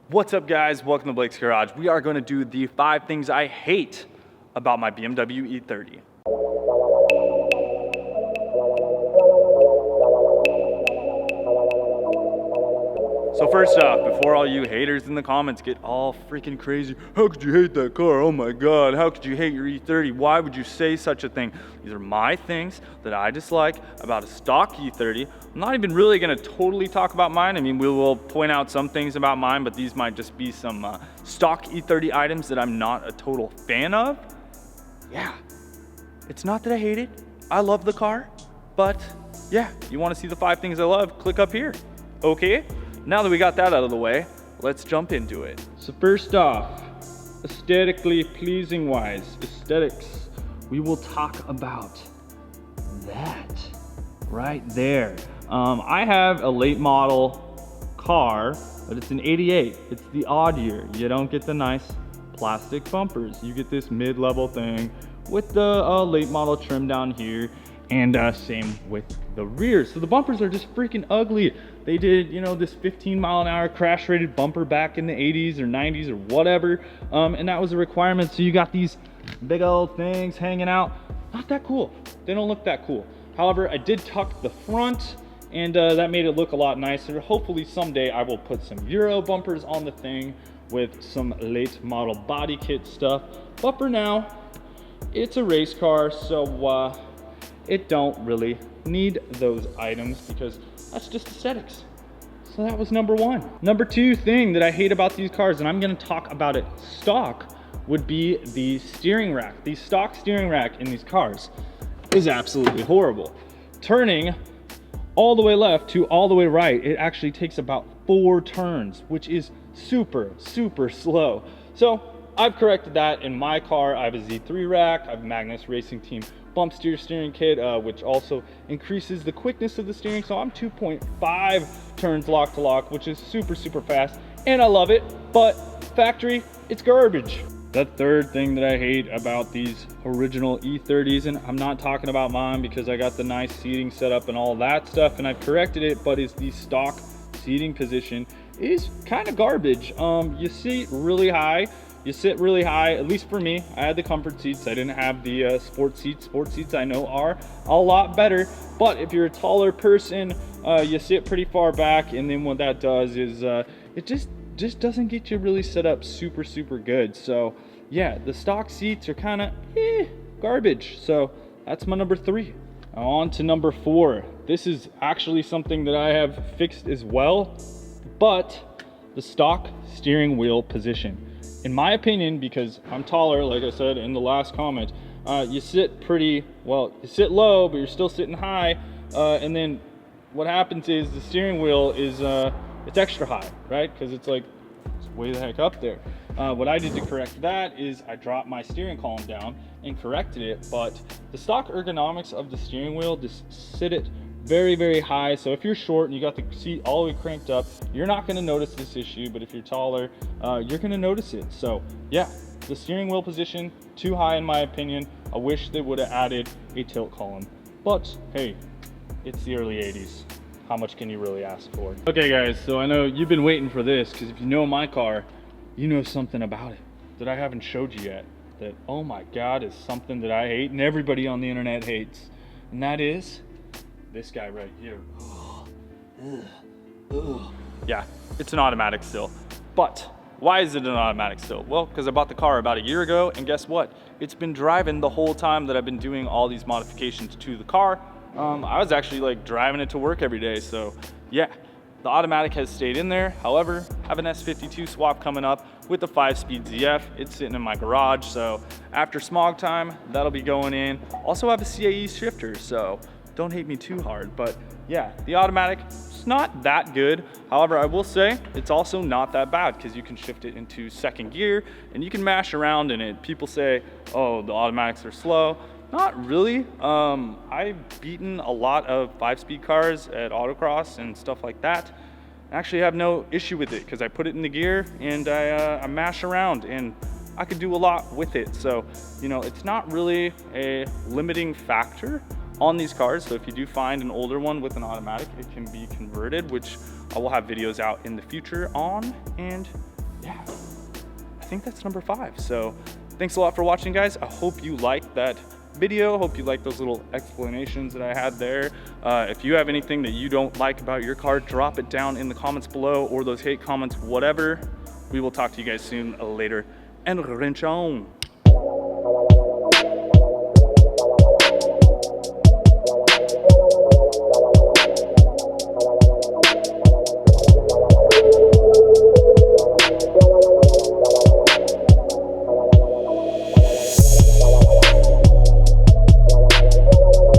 What's up, guys? Welcome to Blake's Garage. We are going to do the 5 things I hate about my BMW E30. So first off, before all you haters in the comments get all freaking crazy, how could you hate that car? Oh my God, how could you hate your E30? Why would you say such a thing? These are my things that I dislike about a stock E30. I'm not even really gonna totally talk about mine. I mean, we will point out some things about mine, but these might just be some stock E30 items that I'm not a total fan of. Yeah, it's not that I hate it. I love the car, but yeah, you wanna see the 5 things I love, click up here, okay? Now that we got that out of the way, let's jump into it. So first off, aesthetically pleasing wise, aesthetics, we will talk about that right there. I have a late model car, but it's an 88. It's the odd year. You don't get the nice plastic bumpers. You get this mid-level thing with the late model trim down here, and same with the rear. So the bumpers are just freaking ugly. They did, you know, this 15-mile-an-hour crash rated bumper back in the 80s or 90s or whatever, and that was a requirement. So you got these big old things hanging out. Not that cool. They don't look that cool. However, I did tuck the front, and that made it look a lot nicer. Hopefully someday I will put some Euro bumpers on the thing with some late model body kit stuff. But for now, it's a race car, so it don't really need those items because that's just aesthetics. So that was number 1. Number 2 thing that I hate about these cars, and I'm gonna talk about it stock, would be the steering rack. The stock steering rack in these cars is absolutely horrible. Turning all the way left to all the way right, it actually takes about 4 turns, which is super, super slow. So I've corrected that in my car. I have a Z3 rack, I have a Magnus Racing Team bump steer steering kit, which also increases the quickness of the steering. So I'm 2.5 turns lock to lock, which is super, super fast. And I love it, but factory, it's garbage. The third thing that I hate about these original E30s, and I'm not talking about mine because I got the nice seating set up and all that stuff, and I've corrected it, but is the stock seating position is kind of garbage. You sit really high. At least for me. I had the comfort seats. I didn't have the sport seats. Sport seats I know are a lot better, but if you're a taller person, you sit pretty far back, and then what that does is it just doesn't get you really set up super, super good. So yeah, the stock seats are kind of garbage. So that's my number 3. Now on to number 4. This is actually something that I have fixed as well, but the stock steering wheel position. In my opinion, because I'm taller, like I said in the last comment, you sit pretty, well, you sit low, but you're still sitting high, and then what happens is the steering wheel is, it's extra high, right? Because it's like, it's way the heck up there. What I did to correct that is I dropped my steering column down and corrected it, but the stock ergonomics of the steering wheel just sit it very, very high. So if you're short and you got the seat all the way cranked up, you're not going to notice this issue, but if you're taller, you're going to notice it. So yeah, the steering wheel position too high in my opinion. I wish they would have added a tilt column, but hey, it's the early 80s. How much can you really ask for? Okay guys, so I know you've been waiting for this, because if you know my car, you know something about it that I haven't showed you yet, that, oh my God, is something that I hate and everybody on the internet hates, and that is this guy right here. Yeah, it's an automatic still. But why is it an automatic still? Well, because I bought the car about a year ago, and guess what? It's been driving the whole time that I've been doing all these modifications to the car. I was actually like driving it to work every day, so yeah, the automatic has stayed in there. However, I have an S52 swap coming up with the 5-speed ZF. It's sitting in my garage, so after smog time, that'll be going in. Also have a CAE shifter, so don't hate me too hard, but yeah, the automatic, it's not that good. However, I will say it's also not that bad because you can shift it into 2nd gear and you can mash around in it. People say, oh, the automatics are slow. Not really. I've beaten a lot of 5-speed cars at autocross and stuff like that. I actually have no issue with it because I put it in the gear and I mash around and I could do a lot with it. So, you know, it's not really a limiting factor on these cars. So if you do find an older one with an automatic, it can be converted, which I will have videos out in the future on. And yeah, I think that's number 5. So thanks a lot for watching, guys. I hope you liked that video. Hope you liked those little explanations that I had there. If you have anything that you don't like about your car, drop it down in the comments below, or those hate comments, whatever. We will talk to you guys soon later. And wrench on.